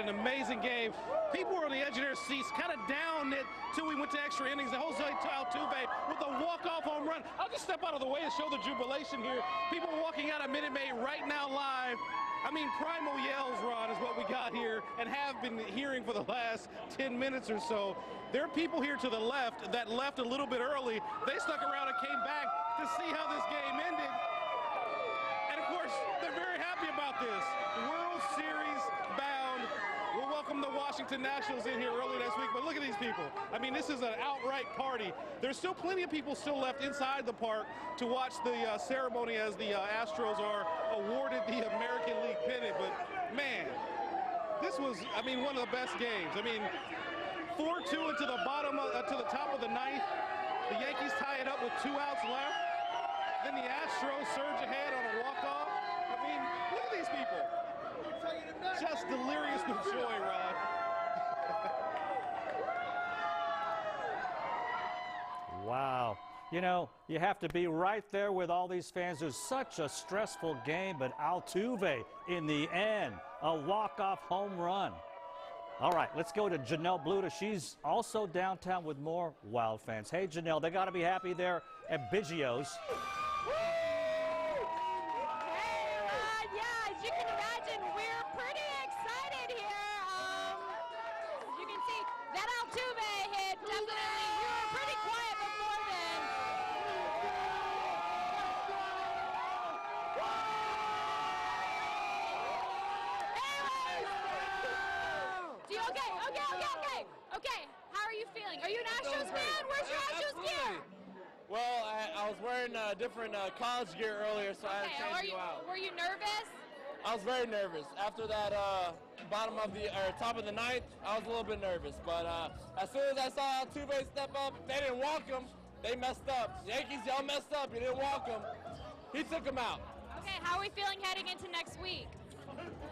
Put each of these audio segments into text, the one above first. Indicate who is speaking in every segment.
Speaker 1: an amazing game. People were on the edge of their seats, kind of down it till we went to extra innings. And Jose Altuve with a walk-off home run. I'll just step out of the way to show the jubilation here. People walking out of Minute Maid right now live. I mean, primal yells, Ron, is what we got here and have been hearing for the last 10 minutes or so. There are people here to the left that left a little bit early. They stuck around and came back to see how this game ended. And of course, they're very happy about this. World Series bound. We'll welcome the Washington Nationals in here early next week, but look at these people. I mean, this is an outright party. There's still plenty of people still left inside the park to watch the ceremony as the Astros are awarded the American League pennant. But man, this was, I mean, one of the best games. I mean, 4-2 into the bottom, to the top of the ninth. The Yankees tie it up with 2 outs left. Then the Astros surge ahead on a walk-off. I mean, look at these people. Just delirious with joy, Rod.
Speaker 2: Wow. You know, you have to be right there with all these fans. It was such a stressful game, but Altuve, in the end, a walk-off home run. All right, let's go to Janelle Bluda. She's also downtown with more Wild fans. Hey, Janelle, they got to be happy there at Biggio's.
Speaker 3: Okay, how are you feeling? Are you an Astros fan? Where's your Astros gear?
Speaker 4: Well, I was wearing different college gear earlier, so I had to change you out.
Speaker 3: Were you nervous?
Speaker 4: I was very nervous. After that bottom of the, or top of the ninth, I was a little bit nervous. But as soon as I saw Altuve step up, they didn't walk him. They messed up. Yankees, y'all messed up. You didn't walk him. He took him out.
Speaker 3: Okay, how are we feeling heading into next week?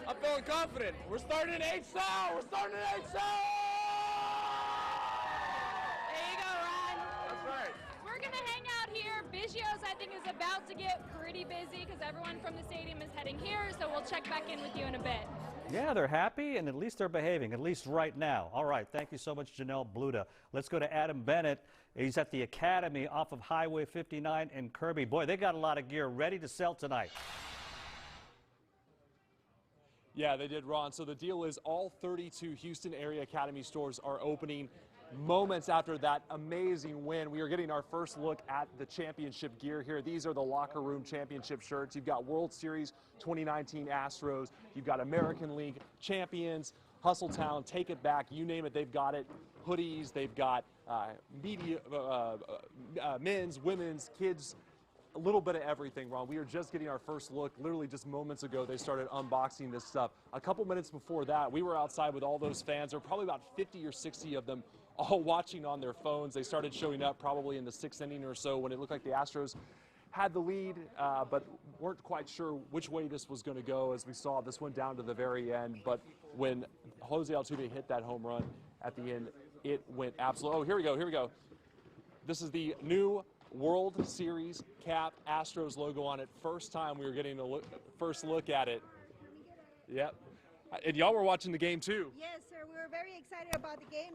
Speaker 4: I'm feeling confident. We're starting an 8 cell. We're starting an 8 cell.
Speaker 3: Biggio's, I think, is about to get pretty busy because everyone from the stadium is heading here, so we'll check back in with you in a bit.
Speaker 2: Yeah, they're happy, and at least they're behaving, at least right now. All right, thank you so much, Janelle Bluda. Let's go to Adam Bennett. He's at the Academy off of Highway 59 in Kirby. Boy, they got a lot of gear ready to sell tonight.
Speaker 5: Yeah, they did, Ron. So the deal is all 32 Houston area Academy stores are opening moments after that amazing win. We are getting our first look at the championship gear here. These are the locker room championship shirts. You've got World Series 2019 Astros. You've got American League champions, Hustletown, Take It Back, you name it, they've got it. Hoodies, they've got men's, women's, kids, a little bit of everything, Ron. We are just getting our first look. Literally just moments ago, they started unboxing this stuff. A couple minutes before that, we were outside with all those fans. There were probably about 50 or 60 of them all watching on their phones. They started showing up probably in the 6th inning or so when it looked like the Astros had the lead, but weren't quite sure which way this was going to go. As we saw, this went down to the very end. But when Jose Altuve hit that home run at the end, it went absolutely. Oh, here we go. Here we go. This is the new World Series cap, Astros logo on it. First time we were getting a first look at it. Yep. And y'all were watching the game too.
Speaker 6: Yes, sir. We were very excited about the game.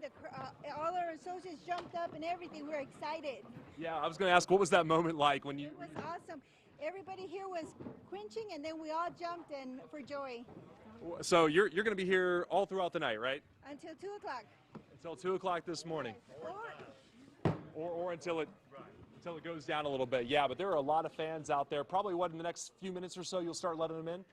Speaker 6: All our associates jumped up and everything. We were excited.
Speaker 5: Yeah, I was going to ask, what was that moment like when you?
Speaker 6: It was awesome. Everybody here was quenching, and then we all jumped and for joy.
Speaker 5: So you're going to be here all throughout the night, right?
Speaker 6: Until 2 o'clock.
Speaker 5: Until 2 o'clock this morning. Or until it goes down a little bit. Yeah, but there are a lot of fans out there. Probably what, in the next few minutes or so, you'll start letting them in?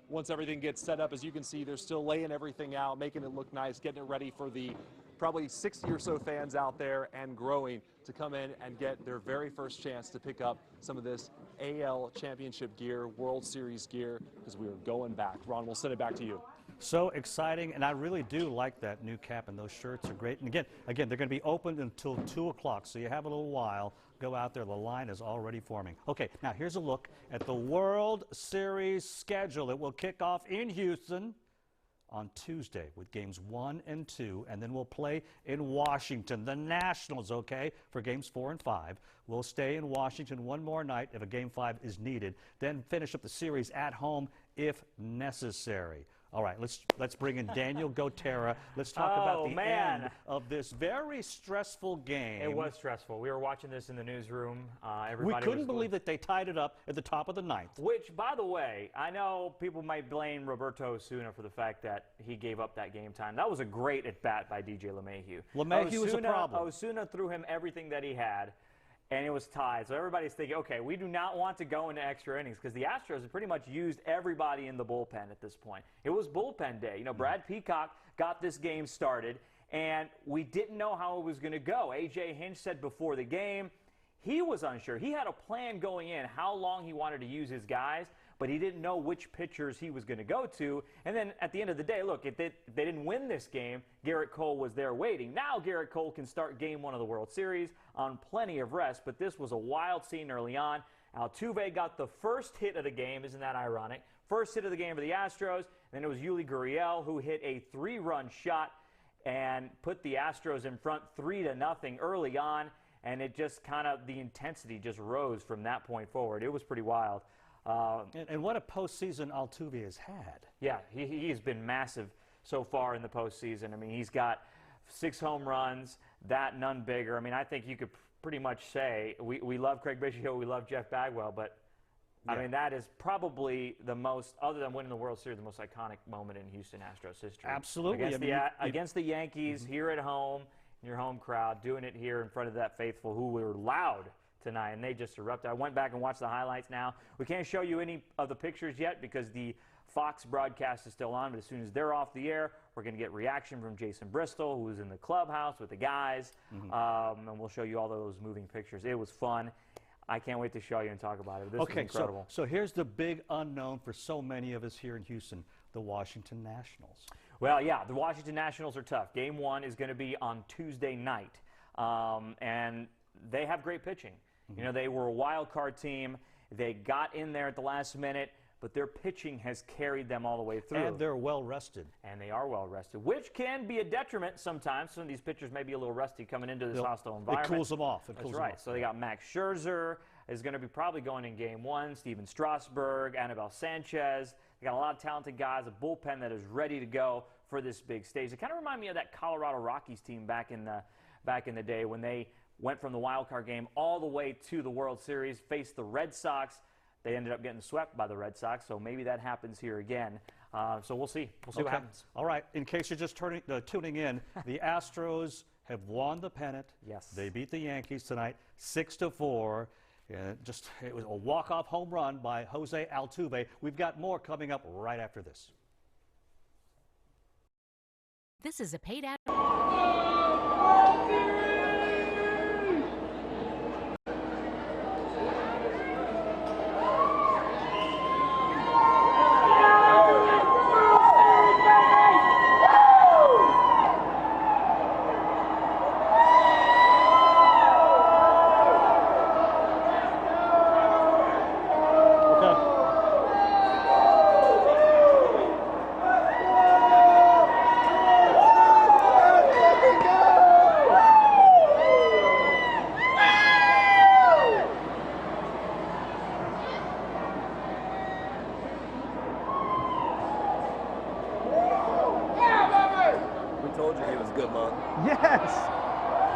Speaker 5: Once everything gets set up, as you can see, they're still laying everything out, making it look nice, getting it ready for the probably 60 or so fans out there and growing to come in and get their very first chance to pick up some of this AL championship gear, World Series gear, because we are going back. Ron, we'll send it back to you.
Speaker 2: So exciting, and I really do like that new cap, and those shirts are great. And again, they're going to be open until 2 o'clock, so you have a little while. Go out there. The line is already forming. Okay, now here's a look at the World Series schedule. It will kick off in Houston on Tuesday with games 1 and 2, and then we'll play in Washington. The Nationals, okay, for games 4 and 5. We'll stay in Washington one more night if a game 5 is needed, then finish up the series at home if necessary. All right, let's bring in Daniel Gotera. Let's talk about the end of this very stressful game.
Speaker 7: It was stressful. We were watching this in the newsroom.
Speaker 2: We couldn't believe that they tied it up at the top of the ninth.
Speaker 7: Which, by the way, I know people might blame Roberto Osuna for the fact that he gave up that game time. That was a great at-bat by DJ LeMahieu.
Speaker 2: LeMahieu was a problem.
Speaker 7: Osuna threw him everything that he had, and it was tied. So everybody's thinking, okay, we do not want to go into extra innings because the Astros have pretty much used everybody in the bullpen at this point. It was bullpen day. You know, Brad Peacock got this game started, and we didn't know how it was going to go. A.J. Hinch said before the game he was unsure. He had a plan going in how long he wanted to use his guys, but he didn't know which pitchers he was going to go to. And then at the end of the day, look, if they didn't win this game, Garrett Cole was there waiting. Now Garrett Cole can start Game 1 of the World Series on plenty of rest, but this was a wild scene early on. Altuve got the first hit of the game. Isn't that ironic? First hit of the game for the Astros. Then it was Yuli Gurriel who hit a 3-run shot and put the Astros in front 3-0 early on. And it just kind of, the intensity just rose from that point forward. It was pretty wild.
Speaker 2: And what a postseason Altuve has had.
Speaker 7: Yeah, he has been massive so far in the postseason. I mean, he's got 6 home runs, none bigger. I mean, I think you could pretty much say we love Craig Biggio, we love Jeff Bagwell, but I mean, that is probably the most, other than winning the World Series, the most iconic moment in Houston Astros history.
Speaker 2: Absolutely.
Speaker 7: Against the Yankees, here at home, in your home crowd, doing it here in front of that faithful who were loud tonight, and they just erupted. I went back and watched the highlights now. We can't show you any of the pictures yet because the Fox broadcast is still on, but as soon as they're off the air, we're going to get reaction from Jason Bristol, who was in the clubhouse with the guys, and we'll show you all those moving pictures. It was fun. I can't wait to show you and talk about it. This was incredible.
Speaker 2: So here's the big unknown for so many of us here in Houston, the Washington Nationals.
Speaker 7: Well, yeah, the Washington Nationals are tough. Game 1 is going to be on Tuesday night, and they have great pitching. You know, they were a wild card team. They got in there at the last minute, but their pitching has carried them all the way through.
Speaker 2: And they're well rested.
Speaker 7: And they are well rested, which can be a detriment sometimes. Some of these pitchers may be a little rusty coming into this hostile environment.
Speaker 2: It cools them off.
Speaker 7: That's right. So they got Max Scherzer is going to be probably going in Game 1. Steven Strasburg, Anibal Sanchez. They got a lot of talented guys, a bullpen that is ready to go for this big stage. It kind of remind me of that Colorado Rockies team back in the day when they went from the wild card game all the way to the World Series, faced the Red Sox. They ended up getting swept by the Red Sox, so maybe that happens here again. So we'll see. We'll see what happens.
Speaker 2: All right. In case you're just tuning in, the Astros have won the pennant.
Speaker 7: Yes.
Speaker 2: They beat the Yankees tonight, 6-4. It was a walk-off home run by Jose Altuve. We've got more coming up right after this.
Speaker 8: This is a paid ad.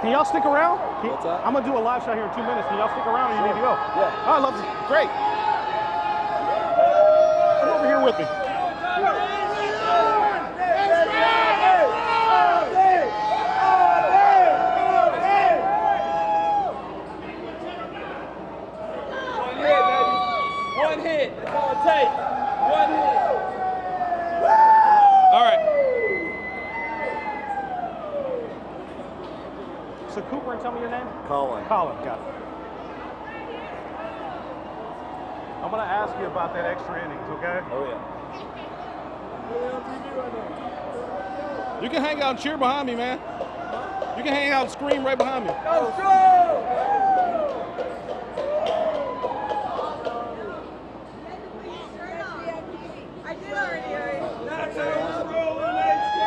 Speaker 1: Can y'all stick around?
Speaker 5: What's that?
Speaker 1: I'm going to do a live shot here in 2 minutes. Can y'all stick around or you need to go?
Speaker 5: Yeah.
Speaker 1: I love it. Great. Come over here with me.
Speaker 4: One hit. That's all it takes. One hit.
Speaker 1: All right. So Cooper, and tell me your name?
Speaker 5: Colin.
Speaker 1: Colin, got it. I'm going to ask you about that extra innings, okay?
Speaker 5: Oh, yeah.
Speaker 1: You can hang out and cheer behind me, man. You can hang out and scream right behind me.
Speaker 4: Go, go!
Speaker 6: I did already.
Speaker 4: That's how we roll, ladies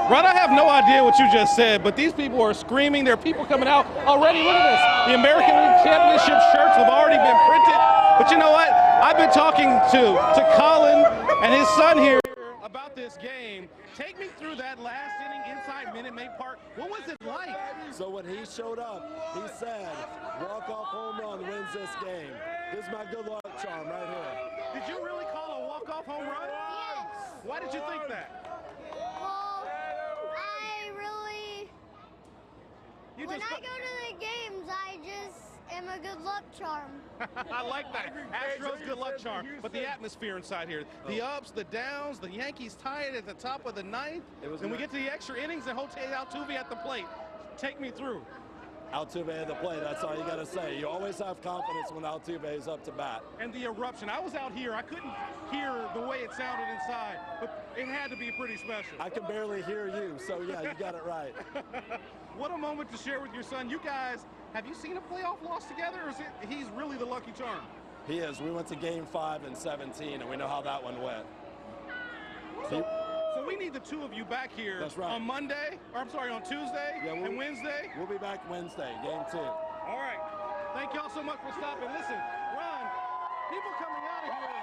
Speaker 1: Right, I have no idea what you just said, but these people are screaming. There are people coming out already. Look at this. The American League Championship shirts have already been printed. But you know what? I've been talking to Colin and his son here about this game. Take me through that last inning inside Minute Maid Park. What was it like?
Speaker 9: So when he showed up, he said, walk-off home run wins this game. This is my good luck charm right here.
Speaker 1: Did you really call a walk-off home run?
Speaker 10: Yes.
Speaker 1: Why did you think that?
Speaker 10: Well, I really, when I go to the games, I just am a good luck charm.
Speaker 1: I like that. Astros good luck charm. But the atmosphere inside here, the ups, the downs, the Yankees tied at the top of the ninth. Then we get to the extra innings and Jose Altuve at the plate. Take me through.
Speaker 9: Altuve at the plate, that's all you got to say. You always have confidence when Altuve is up to bat.
Speaker 1: And the eruption. I was out here. I couldn't hear the way it sounded inside, but it had to be pretty special.
Speaker 9: I can barely hear you, so yeah, you got it right.
Speaker 1: What a moment to share with your son. You guys, have you seen a playoff loss together, or is it he's really the lucky charm?
Speaker 9: He is. We went to Game 5 in 17, and we know how that one went.
Speaker 1: So we need the two of you back here.
Speaker 9: That's right.
Speaker 1: On Monday, or I'm sorry, on Tuesday and Wednesday.
Speaker 9: We'll be back Wednesday, Game 2.
Speaker 1: All right. Thank y'all so much for stopping. Listen, Ron, people coming out of here,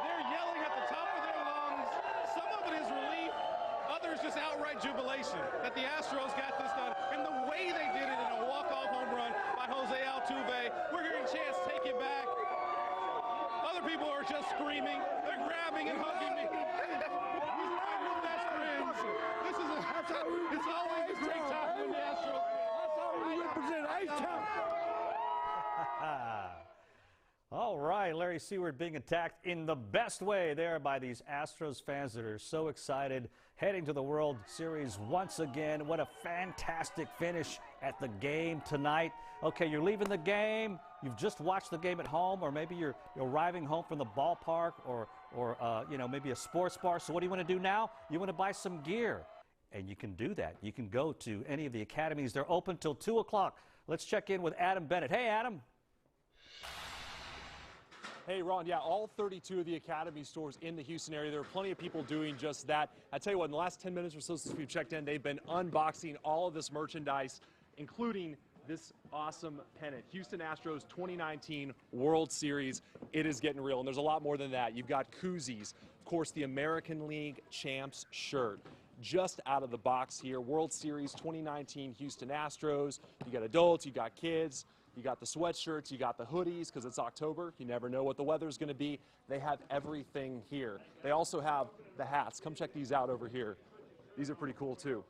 Speaker 1: they're yelling at the top of their lungs. Some of it is relief, others just outright jubilation that the Astros got this done. And the way they did it in a walk-off home run by Jose Altuve, we're hearing Chance take it back. Other people are just screaming. They're grabbing and hugging me. We're best friends. It's always a great time when the Astros.
Speaker 9: That's how we represent H-Town.
Speaker 2: All right, Larry Seward being attacked in the best way there by these Astros fans that are so excited, heading to the World Series once again. What a fantastic finish at the game tonight. Okay, you're leaving the game. You've just watched the game at home, or maybe you're arriving home from the ballpark, or you know, maybe a sports bar. So what do you want to do now? You want to buy some gear, and you can do that. You can go to any of the academies. They're open till 2 o'clock. Let's check in with Adam Bennett. Hey, Adam.
Speaker 5: Hey, Ron, yeah, all 32 of the Academy stores in the Houston area, there are plenty of people doing just that. I tell you what, in the last 10 minutes or so since we've checked in, they've been unboxing all of this merchandise, including this awesome pennant, Houston Astros 2019 World Series. It is getting real, and there's a lot more than that. You've got koozies, of course, the American League Champs shirt. Just out of the box here, World Series 2019 Houston Astros. You got adults, you got kids. You got the sweatshirts, you got the hoodies, because it's October. You never know what the weather's going to be. They have everything here. They also have the hats. Come check these out over here. These are pretty cool, too.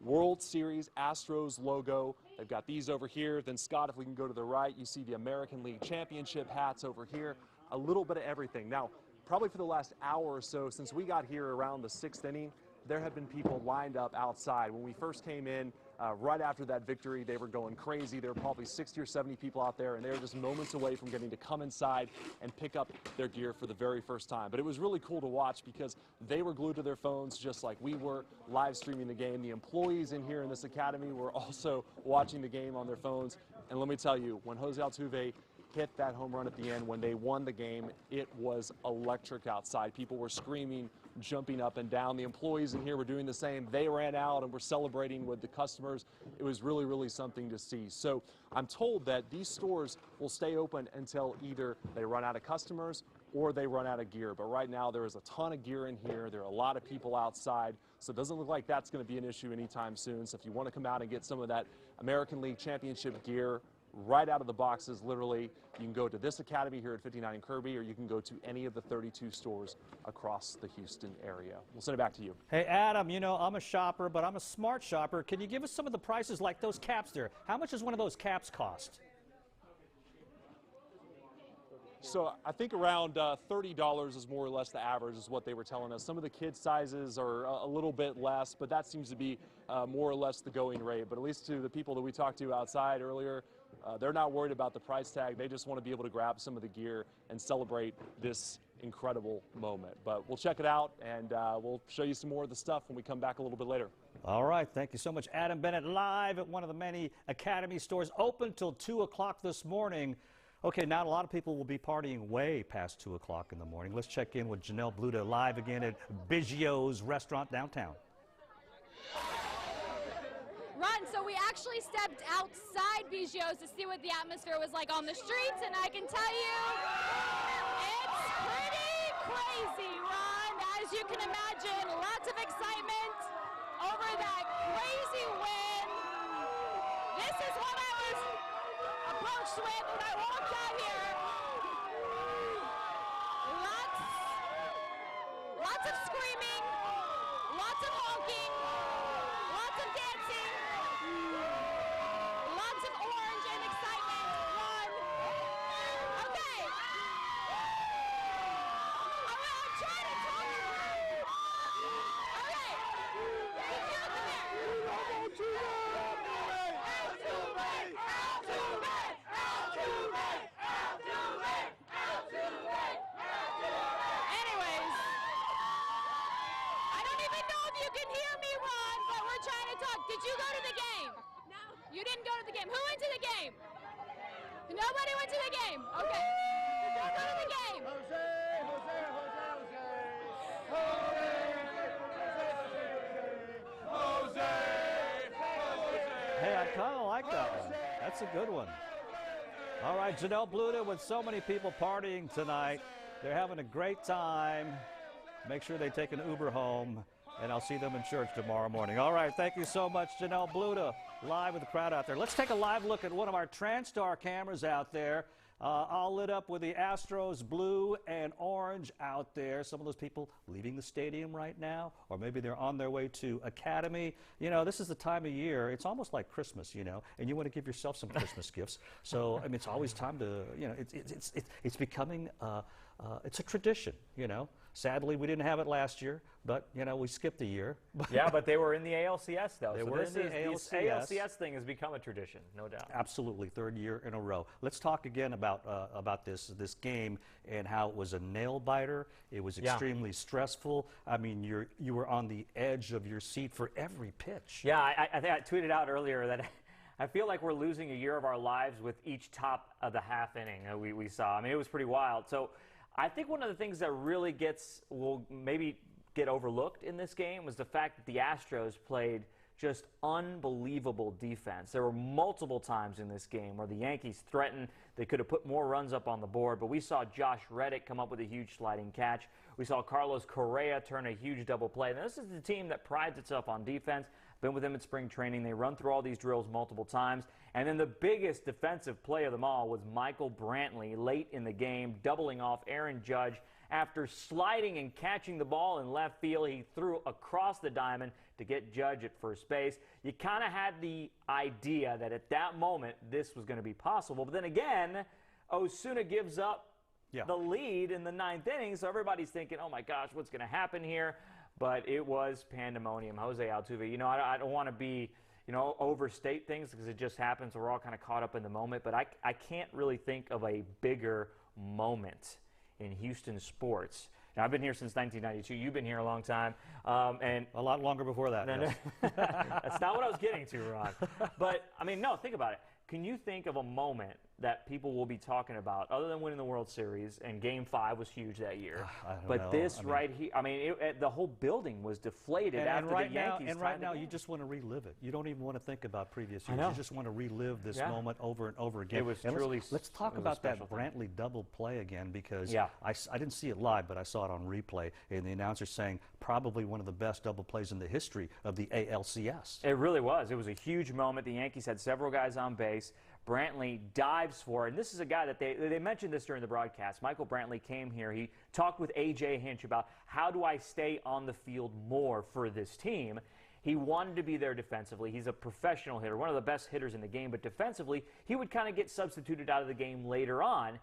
Speaker 5: World Series Astros logo. They've got these over here. Then, Scott, if we can go to the right, you see the American League Championship hats over here. A little bit of everything. Now, probably for the last hour or so, since we got here around the 6th inning, there have been people lined up outside. When we first came in, right after that victory, they were going crazy. There were probably 60 or 70 people out there, and they were just moments away from getting to come inside and pick up their gear for the very first time. But it was really cool to watch because they were glued to their phones just like we were, live streaming the game. The employees in here in this academy were also watching the game on their phones. And let me tell you, when Jose Altuve hit that home run at the end, when they won the game, it was electric outside. People were screaming, jumping up and down. The employees in here were doing the same. They ran out and were celebrating with the customers. It was really, really something to see. So I'm told that these stores will stay open until either they run out of customers or they run out of gear. But right now there is a ton of gear in here. There are a lot of people outside. So it doesn't look like that's going to be an issue anytime soon. So if you want to come out and get some of that American League Championship gear right out of the boxes, literally, you can go to this academy here at 59 Kirby, or you can go to any of the 32 stores across the Houston area. We'll send it back to you.
Speaker 2: Hey, Adam, you know, I'm a shopper, but I'm a smart shopper. Can you give us some of the prices like those caps there? How much does one of those caps cost?
Speaker 5: So I think around $30 is more or less the average is what they were telling us. Some of the kid sizes are a little bit less, but that seems to be more or less the going rate. But at least to the people that we talked to outside earlier, they're not worried about the price tag. They just want to be able to grab some of the gear and celebrate this incredible moment. But we'll check it out, and we'll show you some more of the stuff when we come back a little bit later.
Speaker 2: All right, thank you so much. Adam Bennett live at one of the many Academy stores, open till 2 o'clock this morning. Okay, now a lot of people will be partying way past 2 o'clock in the morning. Let's check in with Janelle Bluda live again at Biggio's restaurant downtown.
Speaker 3: Ron, so we actually stepped outside Biggio's to see what the atmosphere was like on the streets, and I can tell you, it's pretty crazy, Ron. As you can imagine, lots of excitement over that crazy win. This is what I was approached with when I walked out here. Lots of screaming, lots of honking, lots of dancing, lots of orange and excitement. Ron. Okay. I'm trying to talk to you. Okay. Come Anyways, I don't even know if you can hear me, Ron, but we're trying to talk. Did you go to the game? No. You didn't go to the game. Who went to the game? Nobody went to the game. Okay. Did you go to the game?
Speaker 2: Hey, I kind of like that one. That's a good one. All right, Janelle Bluda with so many people partying tonight. They're having a great time. Make sure they take an Uber home, and I'll see them in church tomorrow morning. All right, thank you so much, Janelle Bluda, live with the crowd out there. Let's take a live look at one of our TransStar cameras out there. All lit up with the Astros blue and orange out there. Some of those people leaving the stadium right now, or maybe they're on their way to Academy. You know, this is the time of year. It's almost like Christmas, you know, and you want to give yourself some Christmas gifts. So, I mean, it's always time to, you know, it's becoming, it's a tradition, you know. Sadly, we didn't have it last year, but, you know, we skipped a year.
Speaker 7: Yeah, but they were in the ALCS, though.
Speaker 2: They
Speaker 7: so
Speaker 2: were in the
Speaker 7: this ALCS thing has become a tradition, no doubt.
Speaker 2: Absolutely, third year in a row. Let's talk again about this game and how it was a nail biter. It was extremely stressful. I mean, you were on the edge of your seat for every pitch.
Speaker 7: Yeah, I think I tweeted out earlier that I feel like we're losing a year of our lives with each top of the half inning that we saw. I mean, it was pretty wild. So I think one of the things that really will maybe get overlooked in this game was the fact that the Astros played just unbelievable defense. There were multiple times in this game where the Yankees threatened. They could have put more runs up on the board, but we saw Josh Reddick come up with a huge sliding catch. We saw Carlos Correa turn a huge double play. Now, this is the team that prides itself on defense. Been with them in spring training. They run through all these drills multiple times. And then the biggest defensive play of them all was Michael Brantley late in the game, doubling off Aaron Judge. After sliding and catching the ball in left field, he threw across the diamond to get Judge at first base. You kind of had the idea that at that moment this was going to be possible. But then again, Osuna gives up the lead in the ninth inning, so everybody's thinking, oh my gosh, what's going to happen here? But it was pandemonium. Jose Altuve, you know, I don't want to be, you know, overstate things because it just happens. We're all kind of caught up in the moment. But I can't really think of a bigger moment in Houston sports. Now, I've been here since 1992. You've been here a long time. And
Speaker 2: a lot longer before that.
Speaker 7: No,
Speaker 2: yes.
Speaker 7: That's not what I was getting to, Ron. But, I mean, no, think about it. Can you think of a moment that people will be talking about other than winning the World Series? And Game 5 was huge that year. But this right here, I mean, the whole building was deflated after the Yankees.
Speaker 2: And right now, you just want to relive it. You don't even want to think about previous years. You just want to relive this moment over and over again.
Speaker 7: It was truly.
Speaker 2: Let's talk about that Brantley double play again, because I didn't see it live, but I saw it on replay. And the announcer saying probably one of the best double plays in the history of the ALCS.
Speaker 7: It really was. It was a huge moment. The Yankees had several guys on base. Brantley dives for it. And this is a guy that they mentioned this during the broadcast. Michael Brantley came here. He talked with A.J. Hinch about how do I stay on the field more for this team. He wanted to be there defensively. He's a professional hitter, one of the best hitters in the game. But defensively, he would kind of get substituted out of the game later on.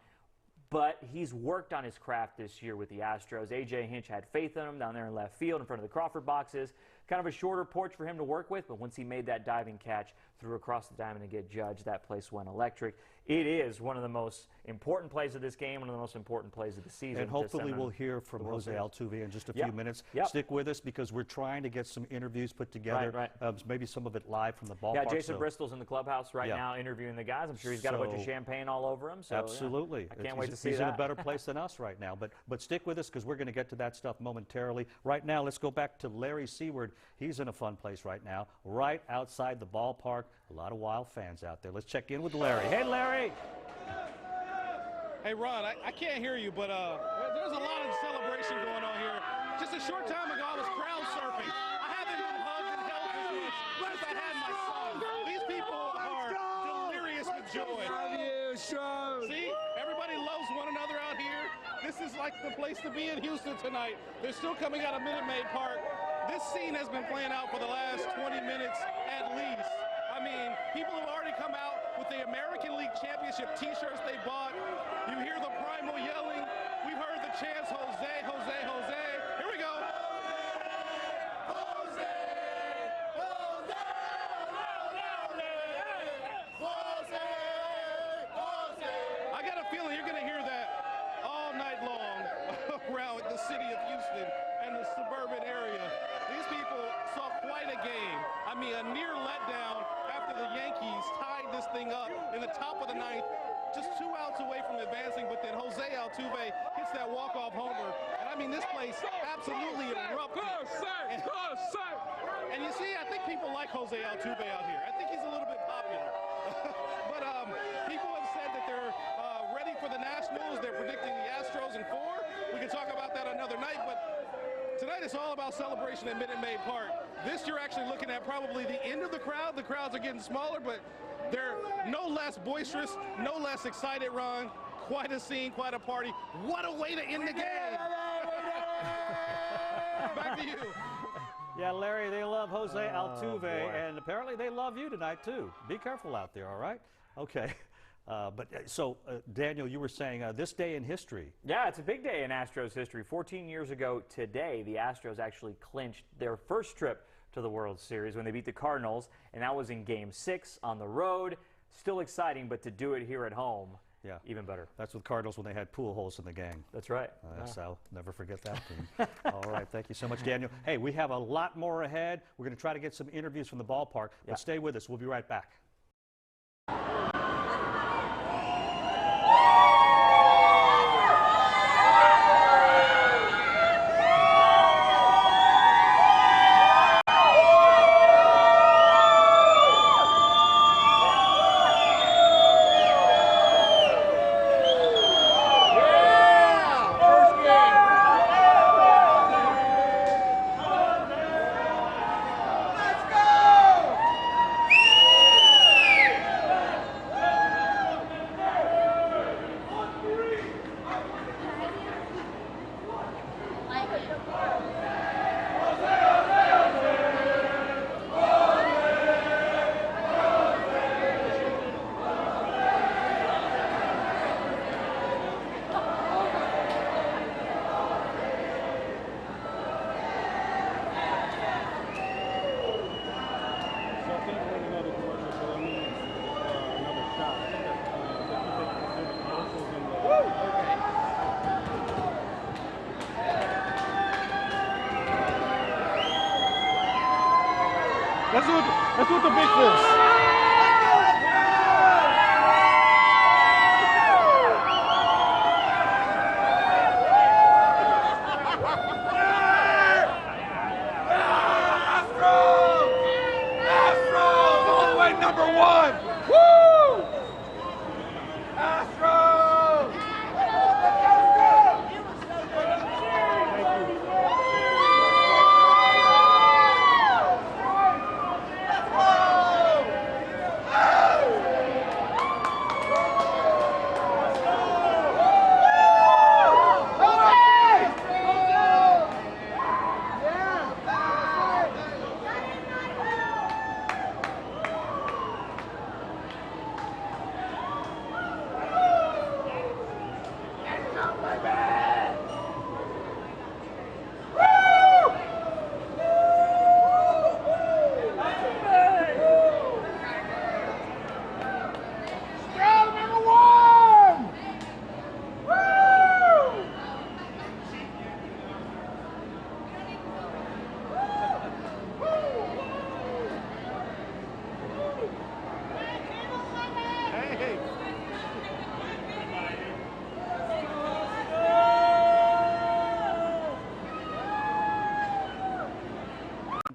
Speaker 7: But he's worked on his craft this year with the Astros. A.J. Hinch had faith in him down there in left field in front of the Crawford boxes. Kind of a shorter porch for him to work with, but once he made that diving catch, threw across the diamond and get judged. That place went electric. It is one of the most important plays of this game, one of the most important plays of the season.
Speaker 2: And hopefully we'll hear from Jose Altuve in just a few minutes. Stick with us because we're trying to get some interviews put together, maybe some of it live from the ballpark.
Speaker 7: Yeah, Jason Bristol's in the clubhouse right now interviewing the guys. I'm sure he's got a bunch of champagne all over him. So,
Speaker 2: absolutely.
Speaker 7: I can't wait to see
Speaker 2: he's
Speaker 7: that.
Speaker 2: in a better place than us right now. But stick with us because we're going to get to that stuff momentarily. Right now, let's go back to Larry Seward. He's in a fun place right now, right outside the ballpark. A lot of Wild fans out there. Let's check in with Larry. Hey, Larry.
Speaker 1: Hey, Ron, I can't hear you, but there's a lot of celebration going on here. Just a short time ago, I was crowd surfing. I haven't been hugged and held this much since I had my son. These people are delirious with joy. See, everybody loves one another out here. This is like the place to be in Houston tonight. They're still coming out of Minute Maid Park. This scene has been playing out for the last 20 minutes at least. I mean, people have already come out with the American League Championship t-shirts they bought. You hear the primal yelling. We've heard the chants, Jose, Jose, Jose. Here we go. Jose, Jose, Jose, Jose. I got a feeling you're going to hear that all night long around the city of Houston and the suburban area. These people saw quite a game. I mean, a near letdown after the Yankees tied this thing up in the top of the ninth, just 2 outs away from advancing, but then Jose Altuve hits that walk-off homer. And I mean, this place absolutely erupted. And you see, I think people like Jose Altuve out here. I think he's a little bit popular. But people have said that they're ready for the Nationals. They're predicting the Astros in 4. We can talk about that another night, but tonight it's all about celebration at Minute Maid Park. This you're actually looking at probably the end of the crowd. The crowds are getting smaller, but they're no less boisterous, no less excited, Ron. Quite a scene, quite a party. What a way to end the game. Back to you.
Speaker 2: Yeah, Larry, they love Jose Altuve, and apparently they love you tonight, too. Be careful out there, all right? Okay. Daniel, you were saying this day in history.
Speaker 7: Yeah, it's a big day in Astros history. 14 years ago today, the Astros actually clinched their first trip to the World Series when they beat the Cardinals, and that was in Game 6 on the road. Still exciting, but to do it here at home, even better.
Speaker 2: That's with Cardinals when they had pool holes in the gang.
Speaker 7: That's right.
Speaker 2: I'll never forget that team. All right, thank you so much, Daniel. Hey, we have a lot more ahead. We're going to try to get some interviews from the ballpark, but stay with us. We'll be right back.
Speaker 1: Let's do the big fish.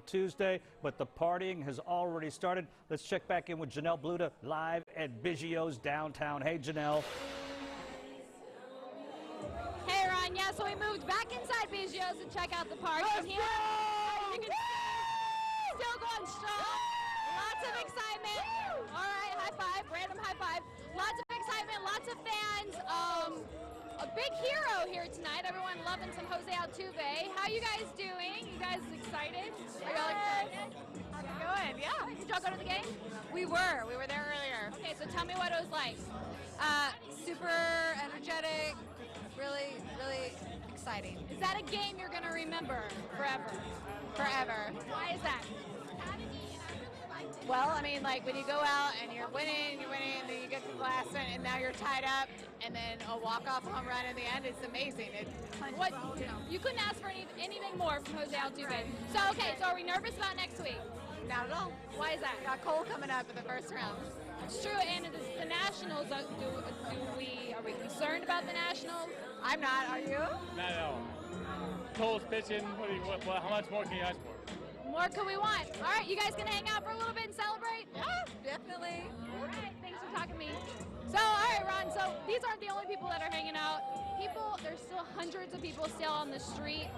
Speaker 2: Tuesday, but the partying has already started. Let's check back in with Janelle Bluda live at Biggio's downtown. Hey, Janelle.
Speaker 3: Hey, Ron. Yeah, so we moved back inside Biggio's to check out the park. And here, as you can see, still going strong. Lots of excitement. All right, high five, random high five. Lots of excitement, lots of fans. A big hero here tonight. Everyone loving some Jose Altuve. How you guys doing? You guys excited? Are y'all excited? How's it going? Yeah. Did y'all go to the game? We were there earlier. Okay, so tell me what it was like.
Speaker 11: Super energetic, really, really exciting.
Speaker 3: Is that a game you're gonna remember forever?
Speaker 11: Forever.
Speaker 3: Why is that?
Speaker 11: Well, I mean, like when you go out and you're winning, and then you get to the last one, and now you're tied up, and then a walk-off home run in the end. It's amazing.
Speaker 3: What, you couldn't ask for anything more from Jose Altuve. So, okay, so are we nervous about next week?
Speaker 11: Not at all.
Speaker 3: Why is that?
Speaker 11: Got Cole coming up in the first round.
Speaker 3: It's true, and the Nationals, are we concerned about the Nationals?
Speaker 11: I'm not. Are you?
Speaker 12: Not at all. Cole's pitching. How much more can you ask for?
Speaker 3: More can we want? All right, you guys gonna hang out for a little bit and celebrate?
Speaker 11: Yeah, definitely.
Speaker 3: All right, thanks for talking to me. So, all right, Ron, so these aren't the only people that are hanging out. There's still hundreds of people still on the street.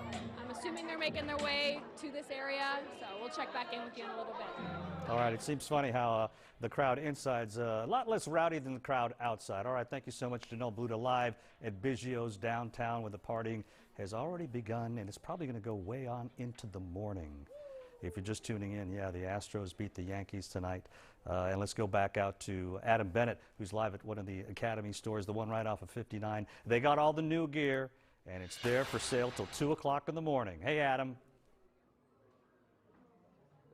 Speaker 3: I'm assuming they're making their way to this area, so we'll check back in with you in a little bit.
Speaker 2: All right, it seems funny how the crowd inside's a lot less rowdy than the crowd outside. All right, thank you so much, Janelle Bluda, live at Biggio's downtown, where the partying has already begun, and it's probably going to go way on into the morning. If you're just tuning in, yeah, the Astros beat the Yankees tonight. And let's go back out to Adam Bennett, who's live at one of the Academy stores, the one right off of 59. They got all the new gear, and it's there for sale till 2 o'clock in the morning. Hey, Adam.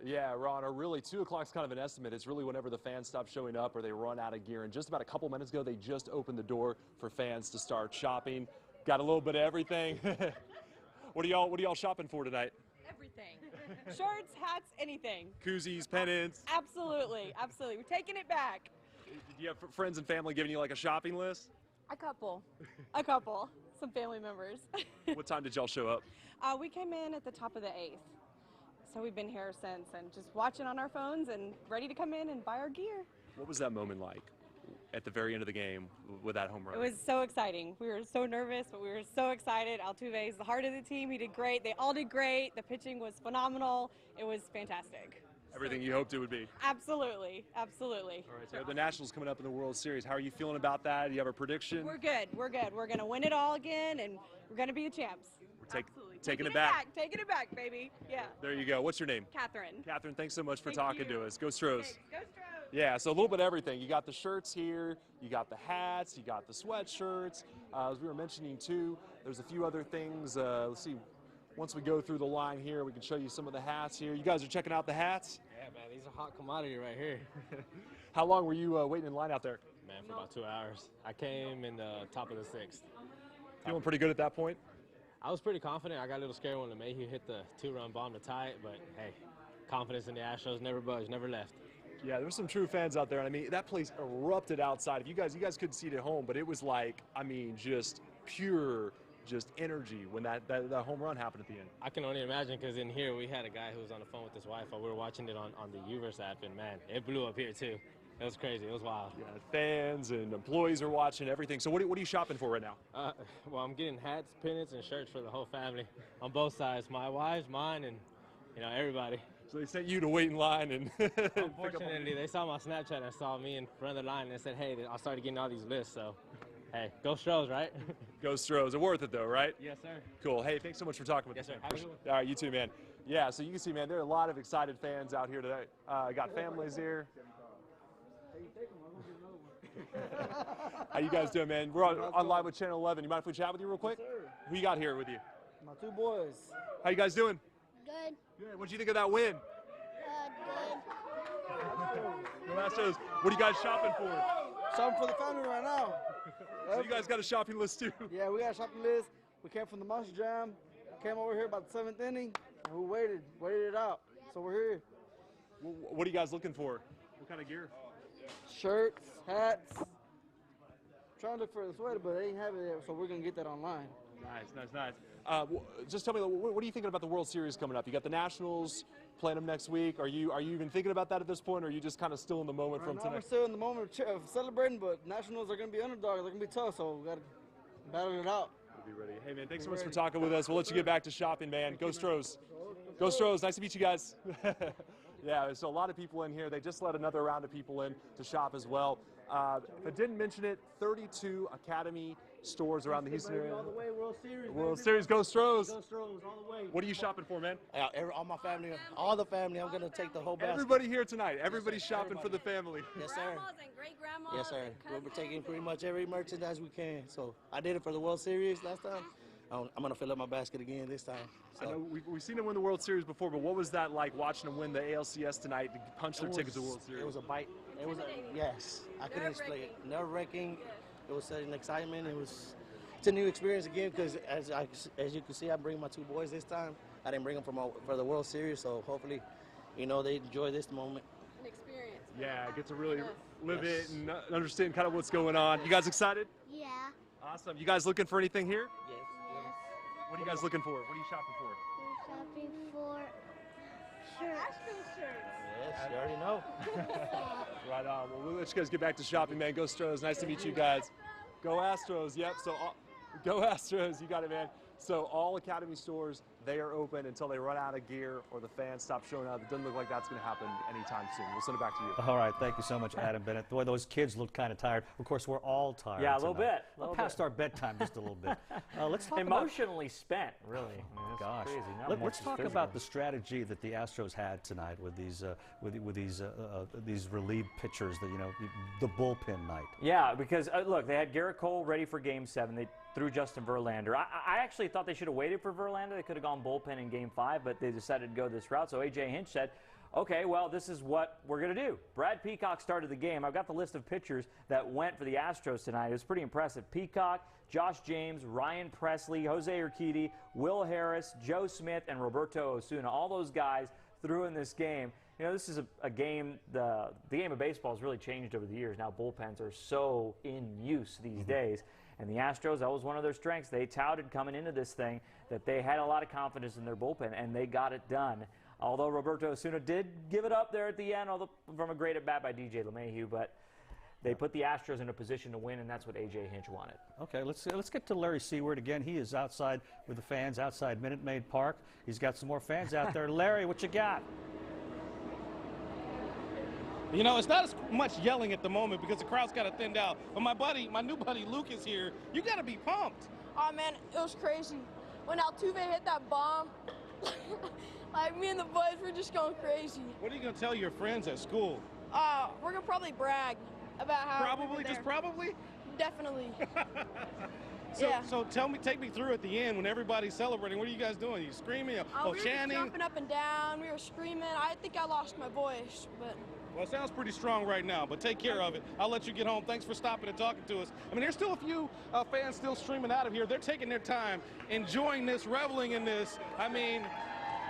Speaker 5: Yeah, Ron, or really 2 o'clock is kind of an estimate. It's really whenever the fans stop showing up or they run out of gear. And just about a couple minutes ago, they just opened the door for fans to start shopping. Got a little bit of everything. What are y'all shopping for tonight?
Speaker 13: Everything. Shirts, hats, anything.
Speaker 5: Koozies, pennants.
Speaker 13: Absolutely, absolutely. We're taking it back.
Speaker 5: Do you have friends and family giving you like a shopping list?
Speaker 13: A couple. A couple. Some family members.
Speaker 5: What time did y'all show up?
Speaker 13: We came in at the top of the 8th. So we've been here since and just watching on our phones and ready to come in and buy our gear.
Speaker 5: What was that moment like at the very end of the game with that home run?
Speaker 13: It was so exciting. We were so nervous, but we were so excited. Altuve is the heart of the team. He did great. They all did great. The pitching was phenomenal. It was fantastic.
Speaker 5: Everything you hoped it would be.
Speaker 13: Absolutely, absolutely.
Speaker 5: All right, so the Nationals coming up in the World Series. How are you feeling about that? Do you have a prediction?
Speaker 13: We're good. We're good. We're going to win it all again, and we're going to be the champs.
Speaker 5: We're
Speaker 13: Absolutely.
Speaker 5: taking it back.
Speaker 13: Taking it back, baby. Yeah.
Speaker 5: There you go. What's your name?
Speaker 13: Catherine.
Speaker 5: Catherine, thanks so much for
Speaker 13: Thank
Speaker 5: talking
Speaker 13: you.
Speaker 5: to us. Go Stros.
Speaker 13: Okay, go Stros.
Speaker 5: Yeah, so a little bit of everything. You got the shirts here, you got the hats, you got the sweatshirts. As we were mentioning too, there's a few other things. Let's see, once we go through the line here, we can show you some of the hats here. You guys are checking out the hats?
Speaker 14: Yeah, man, these are hot commodity right here.
Speaker 5: How long were you waiting in line out there?
Speaker 14: Man, for about 2 hours. I came in the top of the 6th.
Speaker 5: Feeling pretty good at that point?
Speaker 14: I was pretty confident. I got a little scared when LeMahieu hit the 2-run bomb to tie it, but hey, confidence in the Astros never budged, never left.
Speaker 5: Yeah, there's some true fans out there. I mean, that place erupted outside. If you guys couldn't see it at home, but it was like, I mean, just pure, just energy when that home run happened at the end.
Speaker 14: I can only imagine because in here we had a guy who was on the phone with his wife while we were watching it on the Uverse app, and man, it blew up here too. It was crazy. It was wild.
Speaker 5: Yeah, fans and employees are watching everything. So what are you shopping for right now?
Speaker 14: Well, I'm getting hats, pennants, and shirts for the whole family on both sides. My wife's, mine, and everybody.
Speaker 5: So they sent you to wait in line and
Speaker 14: Unfortunately, they saw my Snapchat and saw me in front of the line and they said, hey, I started getting all these lists, so hey, go Stros, right?
Speaker 5: Go Stros. It's worth it though, right?
Speaker 14: Yes, sir.
Speaker 5: Cool. Hey, thanks so much for talking with us.
Speaker 14: Yes, sir. Have a good one.
Speaker 5: All right, you too, man. Yeah, so you can see, man, there are a lot of excited fans out here today. Got families here. How you guys doing, man? We're on live with Channel 11. You mind if we chat with you real quick?
Speaker 15: Yes, sir.
Speaker 5: Who you got here with you?
Speaker 15: My 2 boys.
Speaker 5: How you guys doing?
Speaker 10: Good.
Speaker 5: Good. What'd you think of that win?
Speaker 10: Good.
Speaker 5: Astros. What are you guys shopping for?
Speaker 15: Shopping for the family right now.
Speaker 5: So you guys got a shopping list too?
Speaker 15: Yeah, we got a shopping list. We came from the Monster Jam. Came over here about the 7th inning, and we waited it out. So we're here.
Speaker 5: What are you guys looking for? What kind of gear?
Speaker 15: Shirts, hats. Trying to look for the sweater, but they ain't have it yet, so we're gonna get that online.
Speaker 5: Nice. Just tell me, what are you thinking about the World Series coming up? You got the Nationals playing them next week. Are you even thinking about that at this point, or are you just kind of still in the moment from tonight?
Speaker 15: We're still in the moment of celebrating, but Nationals are going to be underdogs. They're going to be tough, so we got to battle it out.
Speaker 5: Be ready. Hey, man, thanks so much for talking with us. We'll let you get back to shopping, man. Go Stros. Go Stros. Nice to meet you guys. Yeah, so a lot of people in here. They just let another round of people in to shop as well. If I didn't mention it, 32 Academy stores around the Houston area.
Speaker 15: All the way, World Series.
Speaker 5: World Series, go Stros.
Speaker 15: Go Stros, all the way.
Speaker 5: What are you shopping for, man?
Speaker 15: All my family, all the family. I'm going to take the whole basket.
Speaker 5: Everybody here tonight. Everybody's shopping for the family.
Speaker 15: Yes, sir.
Speaker 3: Grandmas and great-grandmas.
Speaker 15: Yes, sir. We're taking pretty much every merchandise we can. So I did it for the World Series last time. I'm going to fill up my basket again this time. So.
Speaker 5: I know we've seen them win the World Series before, but what was that like watching them win the ALCS tonight to punch their tickets to the World Series?
Speaker 15: It was a bite. It was yes. I couldn't explain it. Nerve-wracking. It was such an excitement. It's a new experience again because as you can see, I bring my two boys this time. I didn't bring them for the World Series, so hopefully, they enjoy this moment.
Speaker 3: An experience.
Speaker 5: Yeah, get to really live it and understand kind of what's going on. You guys excited?
Speaker 10: Yeah.
Speaker 5: Awesome. You guys looking for anything here?
Speaker 10: Yes.
Speaker 5: What are you guys looking for? What are you shopping for?
Speaker 10: We're shopping for shirts.
Speaker 15: Yes, you already know.
Speaker 5: Right on. Well, we'll let you guys get back to shopping, man. Go Stros. Nice to meet you guys. Go Astros. Yep. So go Astros. You got it, man. So all Academy stores, they are open until they run out of gear or the fans stop showing up. It doesn't look like that's going to happen anytime soon. We'll send it back to you.
Speaker 2: All right. Thank you so much, Adam Bennett. Boy, those kids look kind of tired. Of course, we're all tired.
Speaker 7: Yeah, a little
Speaker 2: tonight.
Speaker 7: bit.
Speaker 2: Past our bedtime just a little bit. Let's talk
Speaker 7: emotionally spent, really. I mean,
Speaker 2: gosh.
Speaker 7: crazy.
Speaker 2: Let's talk about the strategy that the Astros had tonight with these these relief pitchers. The bullpen night.
Speaker 7: Yeah, because look, they had Garrett Cole ready for Game 7. They threw Justin Verlander. I actually thought they should have waited for Verlander. They could have gone bullpen in Game 5, but they decided to go this route. So A.J. Hinch said, okay, well, this is what we're going to do. Brad Peacock started the game. I've got the list of pitchers that went for the Astros tonight. It was pretty impressive. Peacock, Josh James, Ryan Presley, Jose Urquidy, Will Harris, Joe Smith, and Roberto Osuna. All those guys threw in this game. This is a game, the game of baseball has really changed over the years. Now bullpens are so in use these days. And the Astros, that was one of their strengths. They touted coming into this thing that they had a lot of confidence in their bullpen, and they got it done. Although Roberto Osuna did give it up there at the end from a great at-bat by DJ LeMahieu, but they put the Astros in a position to win, and that's what A.J. Hinch wanted.
Speaker 2: Okay, let's get to Larry Seward again. He is outside with the fans outside Minute Maid Park. He's got some more fans out there. Larry, what you got?
Speaker 1: It's not as much yelling at the moment because the crowd's kind of thinned out. But my new buddy Luke is here. You got to be pumped.
Speaker 16: Oh, man, it was crazy. When Altuve hit that bomb, like me and the boys were just going crazy.
Speaker 1: What are you going to tell your friends at school?
Speaker 16: We're going to probably brag about how
Speaker 1: Probably? Just probably?
Speaker 16: Definitely.
Speaker 1: So take me through at the end when everybody's celebrating. What are you guys doing? Are you screaming?
Speaker 16: We were
Speaker 1: chanting?
Speaker 16: jumping up and down. We were screaming. I think I lost my voice, but...
Speaker 1: Well, it sounds pretty strong right now, but take care of it. I'll let you get home. Thanks for stopping and talking to us. I mean, there's still a few fans still streaming out of here. They're taking their time, enjoying this, reveling in this. I mean,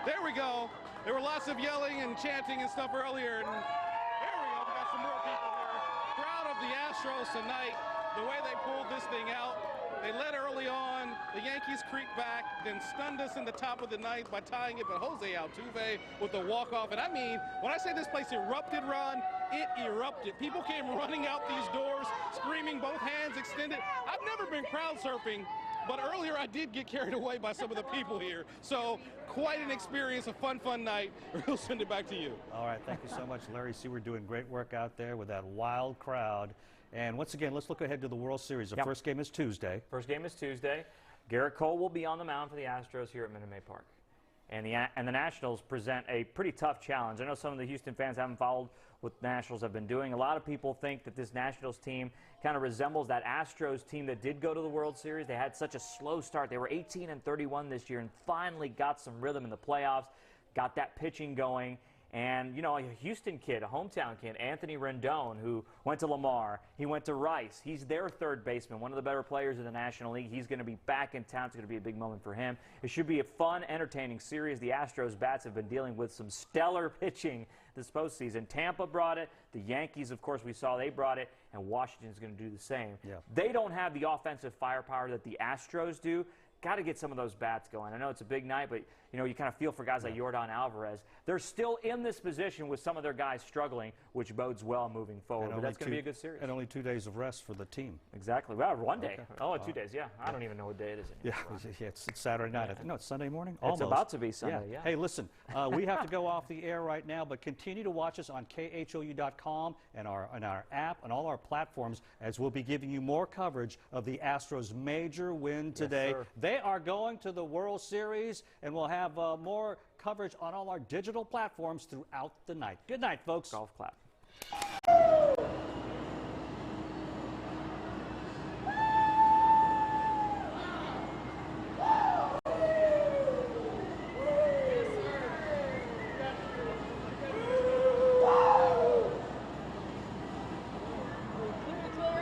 Speaker 1: there we go. There were lots of yelling and chanting and stuff earlier, and there we go. We got some more people here. Proud of the Astros tonight, the way they pulled this thing out. They led early on. The Yankees creaked back, then stunned us in the top of the ninth by tying it. But Jose Altuve with the walk-off. And I mean, when I say this place erupted, Ron, it erupted. People came running out these doors, screaming, both hands extended. I've never been crowd surfing, but earlier I did get carried away by some of the people here. So quite an experience, a fun night. We'll send it back to you.
Speaker 2: All right, thank you so much, Larry Seward, doing great work out there with that wild crowd. And once again, let's look ahead to the World Series. The first game is Tuesday.
Speaker 7: First game is Tuesday. Garrett Cole will be on the mound for the Astros here at Minute Maid Park. And the Nationals present a pretty tough challenge. I know some of the Houston fans haven't followed what the Nationals have been doing. A lot of people think that this Nationals team kind of resembles that Astros team that did go to the World Series. They had such a slow start. They were 18-31 this year and finally got some rhythm in the playoffs, got that pitching going. And, a Houston kid, a hometown kid, Anthony Rendon, who went to Lamar. He went to Rice. He's their third baseman, one of the better players in the National League. He's going to be back in town. It's going to be a big moment for him. It should be a fun, entertaining series. The Astros bats have been dealing with some stellar pitching this postseason. Tampa brought it. The Yankees, of course, we saw they brought it. And Washington's going to do the same.
Speaker 2: Yeah.
Speaker 7: They don't have the offensive firepower that the Astros do. got to get some of those bats going. I know it's a big night, but you know, you kind of feel for guys like Yordan Alvarez. They're still in this position with some of their guys struggling, which bodes well moving forward. But that's going to be a good series.
Speaker 2: And only 2 days of rest for the team.
Speaker 7: Exactly. Well, one day.
Speaker 2: Okay.
Speaker 7: Oh, 2 days. Yeah. I don't even know what day it is anymore.
Speaker 2: Yeah, it's Saturday night. I think, no, it's Sunday morning.
Speaker 7: It's about to be Sunday. Yeah.
Speaker 2: Hey, listen, we have to go off the air right now, but continue to watch us on KHOU.com and our app and all our platforms, as we'll be giving you more coverage of the Astros' major win today.
Speaker 7: Yes, sir.
Speaker 2: They are going to the World Series, and we'll have more coverage on all our digital platforms throughout the night. Good night, folks.
Speaker 7: Golf clap.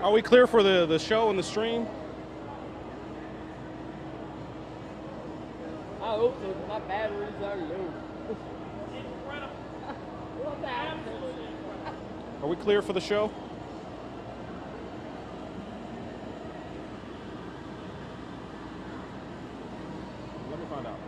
Speaker 1: Are we clear for the show and the stream?
Speaker 4: I hope so, but my batteries are low.
Speaker 1: Are we clear for the show? Let me find out.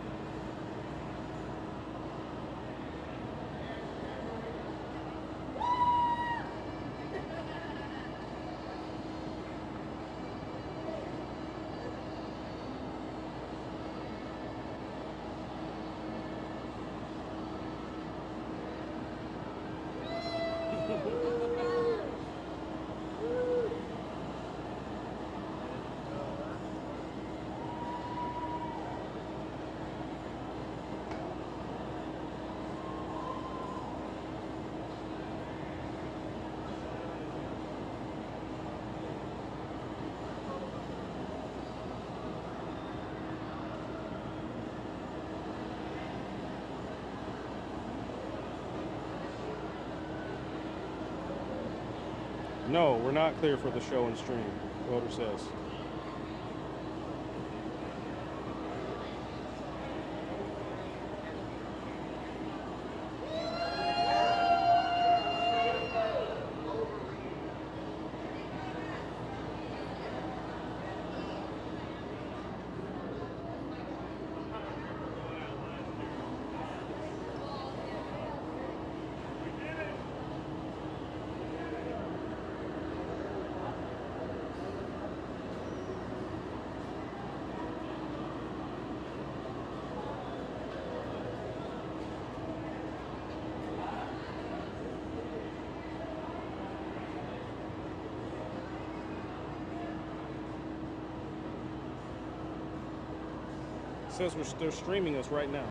Speaker 1: No, we're not clear for the show and stream, Voter says. Says they're streaming us right now.